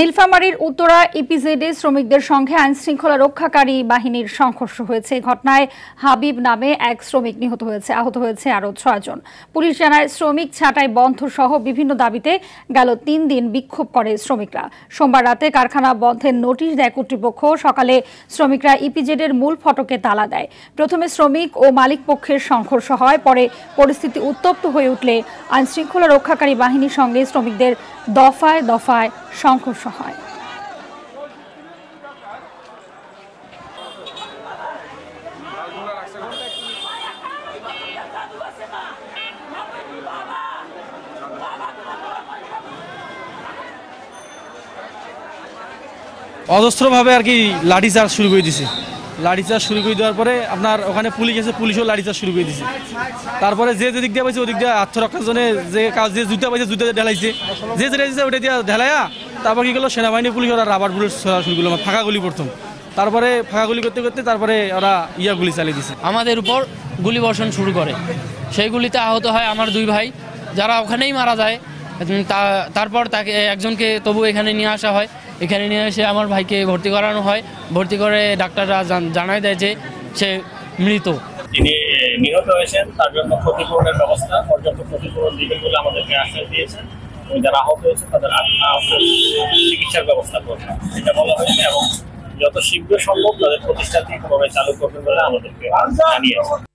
নীলফামারীর উত্তরা ইপিজেডে শ্রমিকদের সঙ্গে আইনশৃঙ্খলা রক্ষাকারী বাহিনীর সংঘর্ষ হয়েছে। ঘটনায় হাবিব নামে এক শ্রমিক নিহত হয়েছে, আহত হয়েছে আরও 6 জন। পুলিশ জানায়, শ্রমিক ছাঁটাই বন্ধ সহ বিভিন্ন দাবিতে গেল 3 দিন বিক্ষোভ করে শ্রমিকরা। সোমবার রাতে কারখানা বন্ধের নোটিশ দেয় কর্তৃপক্ষ। সকালে শ্রমিকরা ইপিজেডের মূল ফটকে তালা দেয়। প্রথমে শ্রমিক ও মালিক পক্ষের সংঘর্ষ হয়, পরে পরিস্থিতি উত্তপ্ত হয়ে উঠলে আইনশৃঙ্খলা রক্ষাকারী বাহিনীর সঙ্গে শ্রমিকদের দফায় দফায় সংঘর্ষ হয়। অজস্রভাবে আর কি লাঠিচার্জ শুরু করে দিছে। লাঠিচার্জ শুরু করে দেওয়ার পরে আপনার ওখানে পুলিশ এসে, পুলিশও লাঠিচার্জ শুরু করে দিছে। তারপরে যে যেদিক দিয়ে পাইছে ওদিক দিয়ে আত্মরক্ষার জন্য যে জুতা পাইছে জুতা ঢেলাইছে, যে যেটা দিয়েছে ওটা দিয়ে ঢেলাইয়া তারপর কি করলো, সেনাবাহিনী পুলিশ ওরা রাবার বুলেট শুরু করলো, ফাঁকা গুলি প্রথম। তারপরে ফাঁকা গুলি করতে করতে তারপরে ওরা গুলি চালিয়ে দিছে। আমাদের উপর গুলি বর্ষণ শুরু করে। সেই গুলিতে আহত হয় আমার 2 ভাই, যারা ওখানেই মারা যায়। তারপর তাকে একজনকে তবু এখানে নিয়ে আসা হয়। এখানে নিয়ে এসে আমার ভাইকে ভর্তি করানো হয়। ভর্তি করে ডাক্তাররা জানায় দেয় যে সে মৃত। যিনি নিহত হয়েছেন তার জন্য ক্ষতিপূরণের ব্যবস্থা, পর্যাপ্ত ক্ষতিপূরণ দিবেন বলে আমাদেরকে আশ্বাস দিয়েছেন। এবং যারা আহত হয়েছে তাদের চিকিৎসার ব্যবস্থা করবেন এটা বলা হয়েছে, এবং যত শীঘ্র সম্ভব তাদের প্রতিষ্ঠানটি পুনরায় চালু করবেন বলে আমাদেরকে জানিয়েছে।